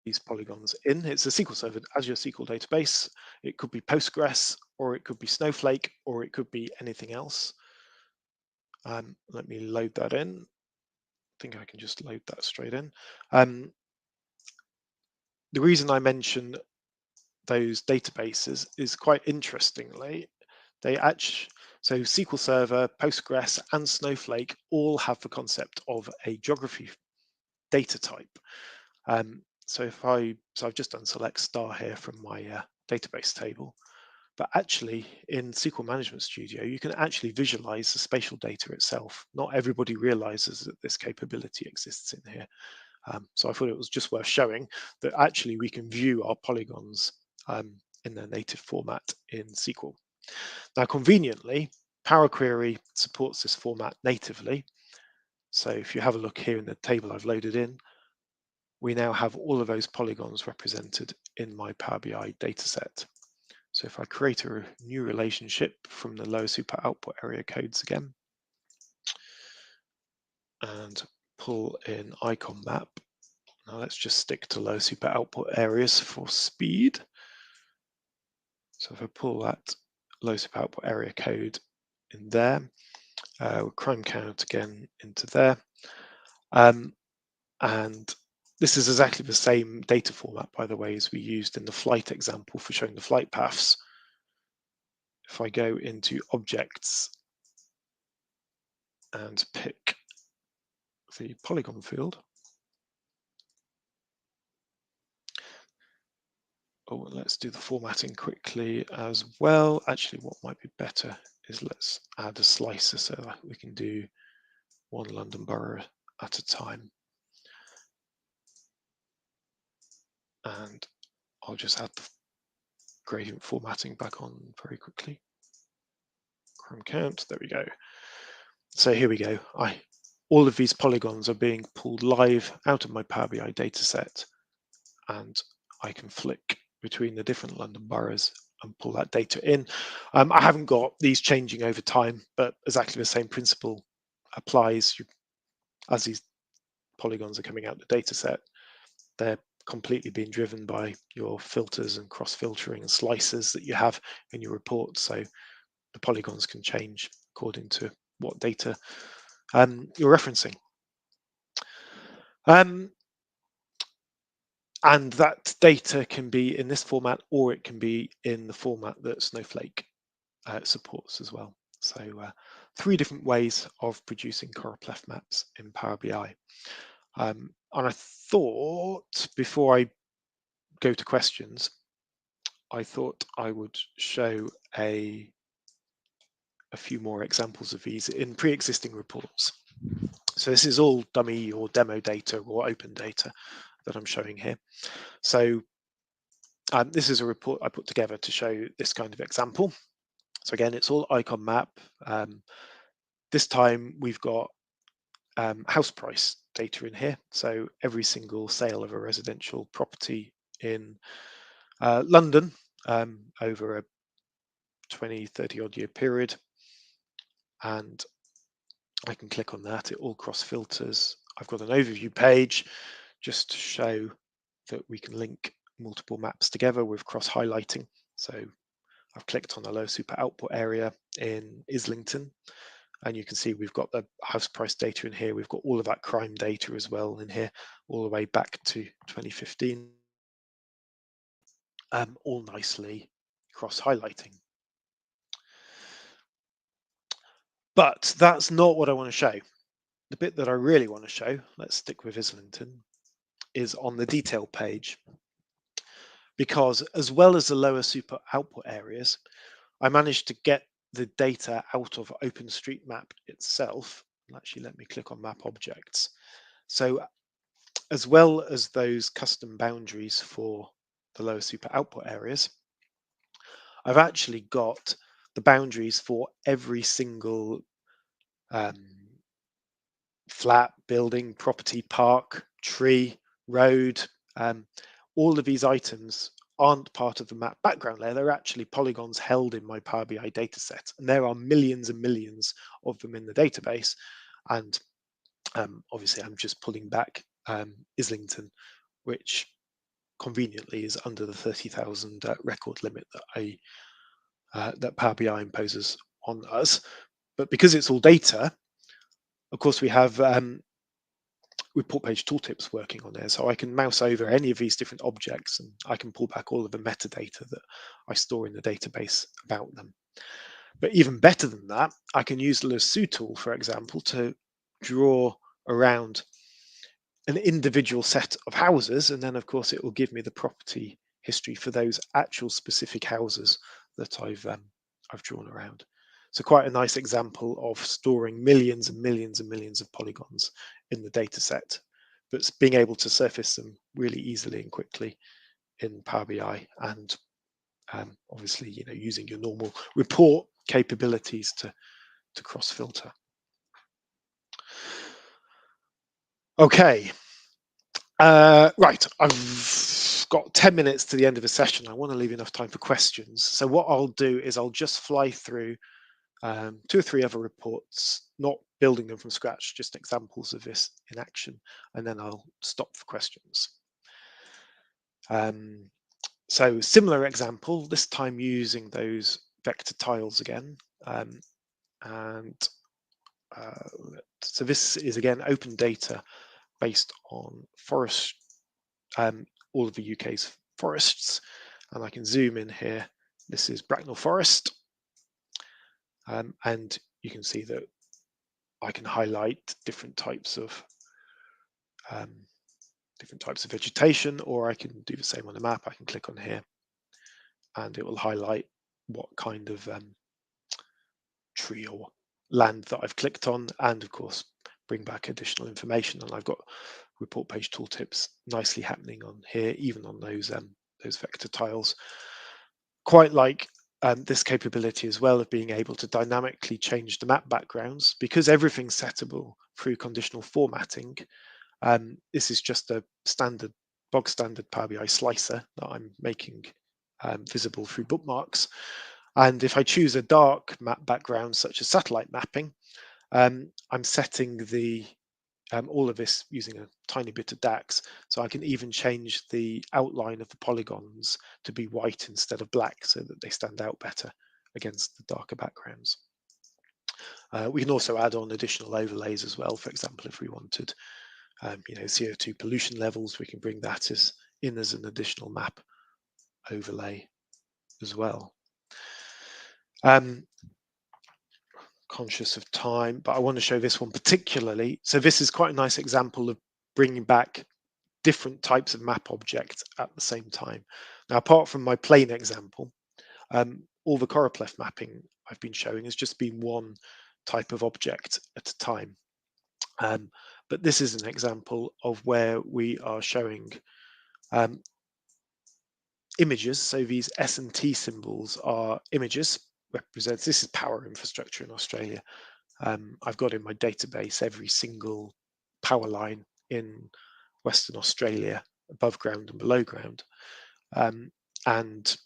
these polygons in. It's a SQL Server Azure SQL database. It could be Postgres, or it could be Snowflake, or it could be anything else. Let me load that in. I think I can just load that straight in. The reason I mention those databases is quite interestingly, so SQL Server, Postgres, and Snowflake all have the concept of a geography data type. So I've just done select star here from my database table, but actually in SQL Management Studio, you can actually visualize the spatial data itself. Not everybody realizes that this capability exists in here. So I thought it was just worth showing that actually we can view our polygons in their native format in SQL. Now, conveniently, Power Query supports this format natively. So if you have a look here in the table I've loaded in, we now have all of those polygons represented in my Power BI dataset. So if I create a new relationship from the lower super output area codes again, and pull in icon map. Now let's just stick to low super output areas for speed. So if I pull that low super output area code in there, Chrome count again into there. And this is exactly the same data format, by the way, as we used in the flight example for showing the flight paths. If I go into objects and pick the polygon field, oh, let's do the formatting quickly as well. Actually, what might be better is let's add a slicer so that we can do one London borough at a time. And I'll just add the gradient formatting back on very quickly. Chrome count, there we go. So here we go. All of these polygons are being pulled live out of my Power BI dataset, and I can flick between the different London boroughs and pull that data in. I haven't got these changing over time, but exactly the same principle applies. As these polygons are coming out the dataset, they're completely being driven by your filters and cross-filtering and slicers that you have in your report. So the polygons can change according to what data you're referencing. And that data can be in this format, or it can be in the format that Snowflake supports as well. So 3 different ways of producing Choropleth maps in Power BI. And I thought, before I go to questions, I thought I would show a few more examples of these in pre-existing reports. So this is all dummy or demo data or open data that I'm showing here. So this is a report I put together to show this kind of example. So again, it's all icon map. This time we've got house price data in here. So every single sale of a residential property in London over a 20, 30 odd year period. And I can click on that, it all cross filters. I've got an overview page just to show that we can link multiple maps together with cross highlighting. So I've clicked on the low super output area in Islington, and you can see we've got the house price data in here. We've got all of that crime data as well in here, all the way back to 2015, all nicely cross highlighting. But that's not what I want to show. The bit that I really want to show, let's stick with Islington, is on the detail page. Because as well as the lower super output areas, I managed to get the data out of OpenStreetMap itself. Actually, let me click on map objects. So as well as those custom boundaries for the lower super output areas, I've actually got the boundaries for every single flat, building, property, park, tree, road. All of these items aren't part of the map background layer. They're actually polygons held in my Power BI dataset. And there are millions and millions of them in the database. And obviously, I'm just pulling back Islington, which conveniently is under the 30,000 record limit that Power BI imposes on us. But because it's all data, of course, we have report page tooltips working on there. So I can mouse over any of these different objects and I can pull back all of the metadata that I store in the database about them. But even better than that, I can use the lasso tool, for example, to draw around an individual set of houses, and then of course it will give me the property history for those actual specific houses that I've drawn around. So quite a nice example of storing millions and millions and millions of polygons in the data set, but being able to surface them really easily and quickly in Power BI, and obviously, you know, using your normal report capabilities to cross filter. Okay, right, I've got 10 minutes to the end of a session. I want to leave enough time for questions. So what I'll do is I'll just fly through 2 or 3 other reports, not building them from scratch, just examples of this in action, and then I'll stop for questions. So similar example, this time using those vector tiles again. So this is again open data based on forest, all of the UK's forests, and I can zoom in here. This is Bracknell Forest, and you can see that I can highlight different types of vegetation, or I can do the same on the map. I can click on here, and it will highlight what kind of tree or land that I've clicked on, and of course bring back additional information. And I've got report page tooltips nicely happening on here, even on those vector tiles. Quite like this capability as well of being able to dynamically change the map backgrounds, because everything's settable through conditional formatting. This is just a bog standard Power BI slicer that I'm making visible through bookmarks. And if I choose a dark map background, such as satellite mapping, I'm setting all of this using a tiny bit of DAX, so I can even change the outline of the polygons to be white instead of black, so that they stand out better against the darker backgrounds. We can also add on additional overlays as well. For example, if we wanted CO2 pollution levels, we can bring that in as an additional map overlay as well. Conscious of time, but I want to show this one particularly. So this is quite a nice example of bringing back different types of map objects at the same time. Now, apart from my plain example, all the Choropleth mapping I've been showing has just been one type of object at a time. But this is an example of where we are showing images. So these S and T symbols are images. This is power infrastructure in Australia. I've got in my database every single power line in Western Australia, above ground and below ground. And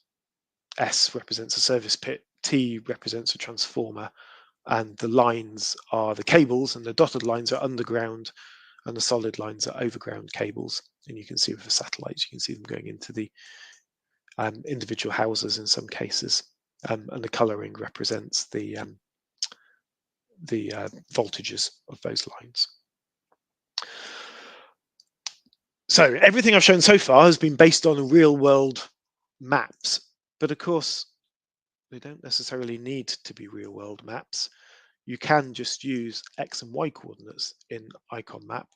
S represents a service pit, T represents a transformer, and the lines are the cables, and the dotted lines are underground, and the solid lines are overground cables. And you can see with the satellites, you can see them going into the individual houses in some cases, and the colouring represents the voltages of those lines. So everything I've shown so far has been based on real world maps, but of course they don't necessarily need to be real world maps. You can just use X and Y coordinates in icon map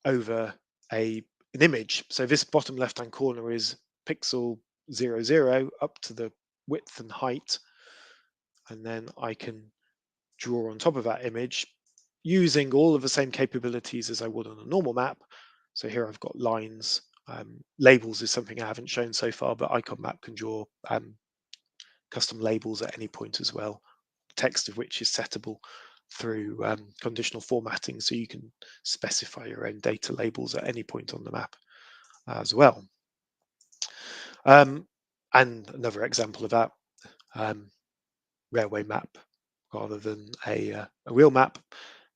over an image. So this bottom left hand corner is pixel 00 up to the width and height, and then I can draw on top of that image using all of the same capabilities as I would on a normal map. So here I've got lines. Labels is something I haven't shown so far, but icon map can draw custom labels at any point as well, text of which is settable through conditional formatting, so you can specify your own data labels at any point on the map as well. And another example of that, railway map rather than a real map,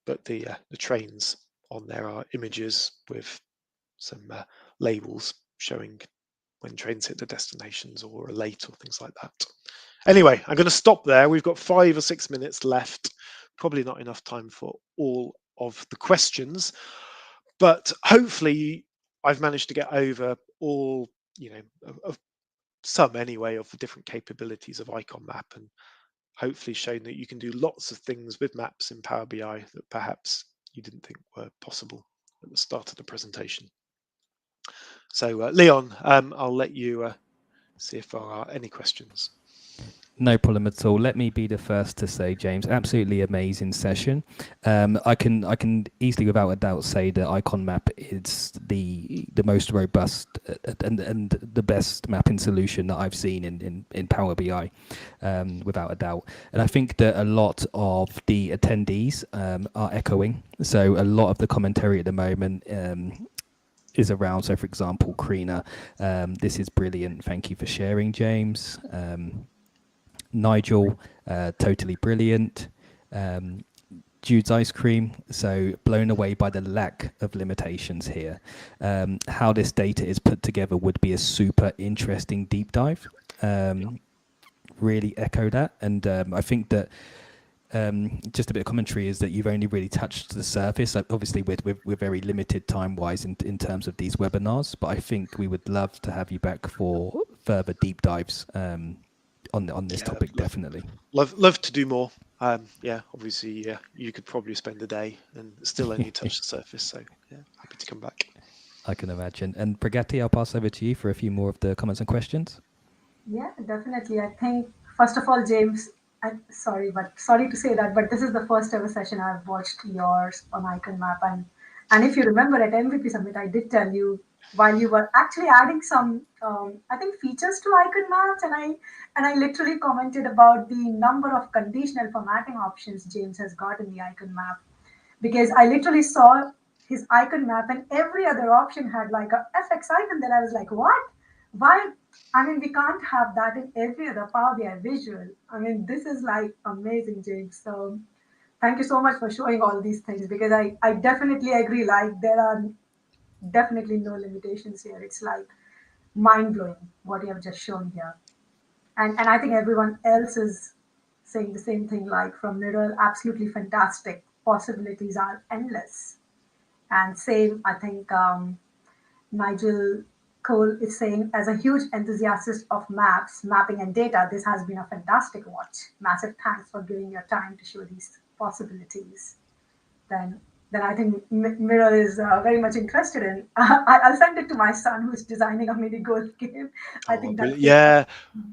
but the trains on there are images with some labels showing when trains hit the destinations or are late or things like that. Anyway, I'm going to stop there. We've got 5 or 6 minutes left. Probably not enough time for all of the questions, but hopefully I've managed to get over all, of some anyway, of the different capabilities of icon map, and hopefully shown that you can do lots of things with maps in Power BI that perhaps you didn't think were possible at the start of the presentation. So Leon, I'll let you see if there are any questions. No problem at all. Let me be the first to say, James, absolutely amazing session. I can easily, without a doubt, say that Icon Map is the most robust and the best mapping solution that I've seen in Power BI, without a doubt. And I think that a lot of the attendees are echoing. So a lot of the commentary at the moment is around. So, for example, Krina, this is brilliant. Thank you for sharing, James. Nigel, totally brilliant. Jude's ice cream, so blown away by the lack of limitations here. How this data is put together would be a super interesting deep dive. Really echo that, and I think that just a bit of commentary is that you've only really touched the surface. Obviously, we're very limited time-wise in terms of these webinars, but I think we would love to have you back for further deep dives on this topic, definitely. Love to do more. Yeah, obviously, yeah, you could probably spend a day and still only touch the surface. So yeah, happy to come back. I can imagine. And Pragati, I'll pass over to you for a few more of the comments and questions. Yeah, definitely. I think, first of all, James, I'm sorry to say that, but this is the first ever session I've watched yours on Icon Map. And if you remember at MVP Summit, I did tell you while you were actually adding some, I think, features to Icon Maps, and I literally commented about the number of conditional formatting options James has got in the Icon Map, because I literally saw his icon map and every other option had like a FX icon. Then I was like, what? Why? I mean, we can't have that in every other Power BI visual. I mean, this is like amazing, James. So thank you so much for showing all these things, because I definitely agree. Like, there are definitely no limitations here. It's like mind blowing what you have just shown here. And I think everyone else is saying the same thing, like from Mirror, absolutely fantastic. Possibilities are endless. And same, I think Nigel Cole is saying, as a huge enthusiast of maps, mapping, and data, this has been a fantastic watch. Massive thanks for giving your time to show these possibilities. Then, then I think Mirror is very much interested in. I'll send it to my son who's designing a mini golf game. I Oh, think that brilliant. Yeah,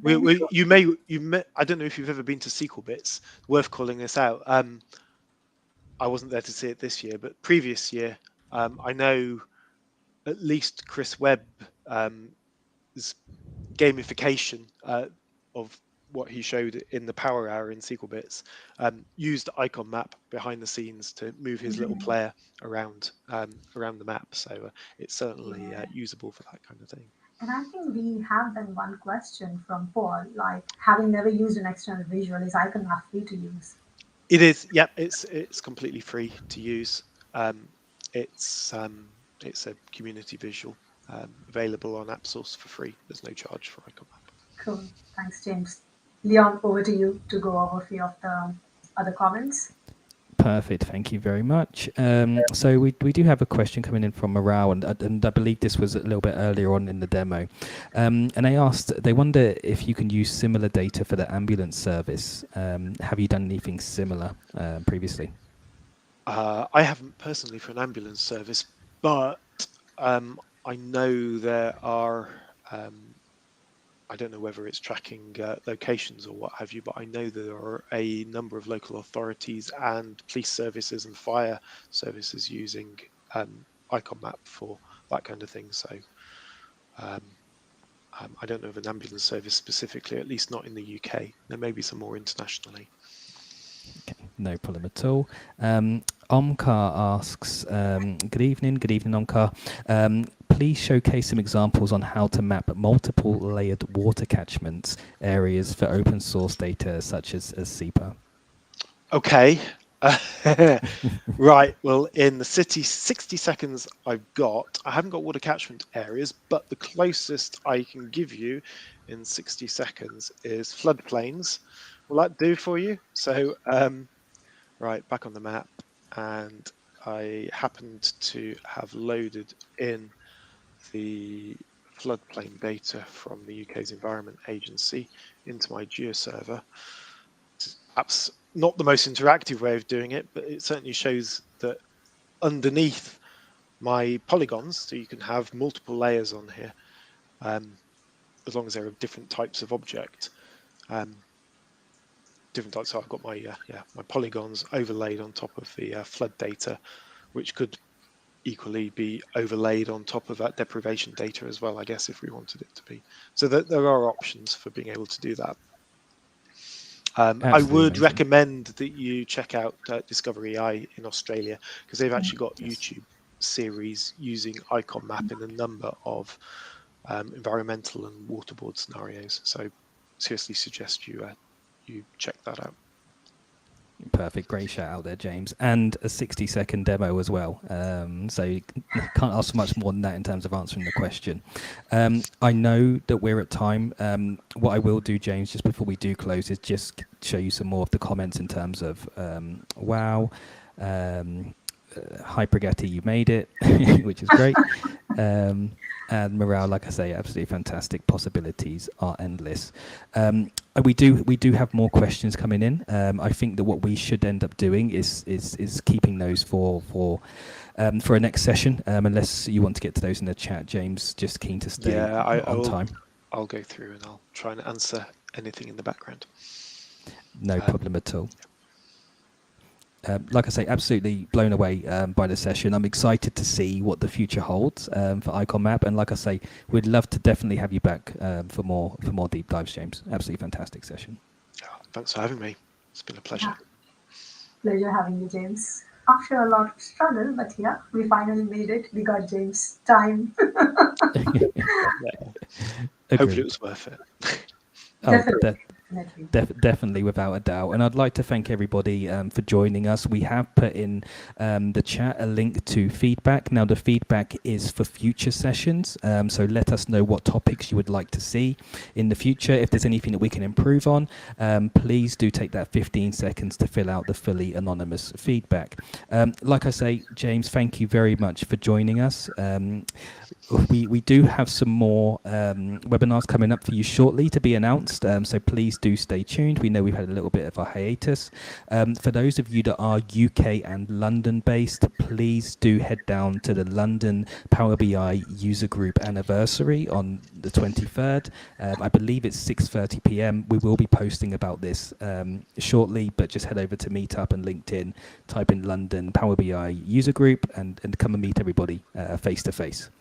very you may. I don't know if you've ever been to SQL Bits. Worth calling this out. I wasn't there to see it this year, but previous year, I know at least Chris Webb gamification of what he showed in the Power Hour in SQL Bits, used Icon Map behind the scenes to move his little player around around the map. So it's certainly usable for that kind of thing. And I think we have then one question from Paul, like, having never used an external visual, is Icon Map free to use? It is. Yep. It's completely free to use. It's a community visual available on AppSource for free. There's no charge for Icon Map. Cool. Thanks, James. Leon, over to you to go over a few of the other comments. Perfect. Thank you very much. So we do have a question coming in from Morale, and I believe this was a little bit earlier on in the demo. And they wonder if you can use similar data for the ambulance service. Have you done anything similar previously? I haven't personally for an ambulance service, but I know there are. I don't know whether it's tracking locations or what have you, but I know there are a number of local authorities and police services and fire services using Icon Map for that kind of thing. So I don't know of an ambulance service specifically, at least not in the UK. There may be some more internationally. Okay, no problem at all. Omkar asks, good evening, Omkar. Please showcase some examples on how to map multiple layered water catchments areas for open source data such as SEPA. Okay. Right. Well, in the 60 seconds I've got, I haven't got water catchment areas, but the closest I can give you in 60 seconds is floodplains. Will that do for you? So, right, back on the map, and I happened to have loaded in the floodplain data from the UK's Environment Agency into my GeoServer. It's perhaps not the most interactive way of doing it, but it certainly shows that underneath my polygons, so you can have multiple layers on here, as long as they're of different types of object. Different types. So I've got my my polygons overlaid on top of the flood data, which could equally be overlaid on top of that deprivation data as well, I guess, if we wanted it to be. So that there are options for being able to do that. I would recommend that you check out Discovery AI in Australia, because they've actually got YouTube series using icon map in a number of environmental and waterboard scenarios. So seriously suggest you check that out. Perfect. Great shout out there, James. And a 60-second demo as well. So you can't ask for much more than that in terms of answering the question. I know that we're at time. What I will do, James, just before we do close, is just show you some more of the comments in terms of, wow, hi Pragati, you made it, which is great. And morale, like I say, absolutely fantastic. Possibilities are endless. We do have more questions coming in. I think that what we should end up doing is keeping those for a next session. Unless you want to get to those in the chat, James. Just keen to stay on time. I'll go through and I'll try and answer anything in the background. No problem at all. Like I say, absolutely blown away by the session. I'm excited to see what the future holds for Icon Map, and like I say, we'd love to definitely have you back for more deep dives, James. Absolutely fantastic session. Thanks for having me. It's been a pleasure. Pleasure having you, James. After a lot of struggle, but yeah, we finally made it. We got James' time. Hopefully it was worth it. Definitely, without a doubt. And I'd like to thank everybody for joining us. We have put in the chat a link to feedback. Now, the feedback is for future sessions, so let us know what topics you would like to see in the future. If there's anything that we can improve on, please do take that 15 seconds to fill out the fully anonymous feedback. Like I say, James, thank you very much for joining us. We do have some more webinars coming up for you shortly to be announced, so please do stay tuned. We know we've had a little bit of a hiatus. For those of you that are UK and London based, please do head down to the London Power BI user group anniversary on the 23rd. I believe it's 6:30 p.m. We will be posting about this shortly, but just head over to Meetup and LinkedIn, type in London Power BI user group and come and meet everybody face to face.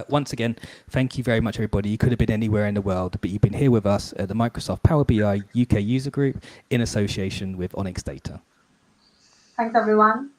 Once again, thank you very much, everybody. You could have been anywhere in the world, but you've been here with us at the Microsoft Power BI UK User Group in association with Onyx Data. Thanks, everyone.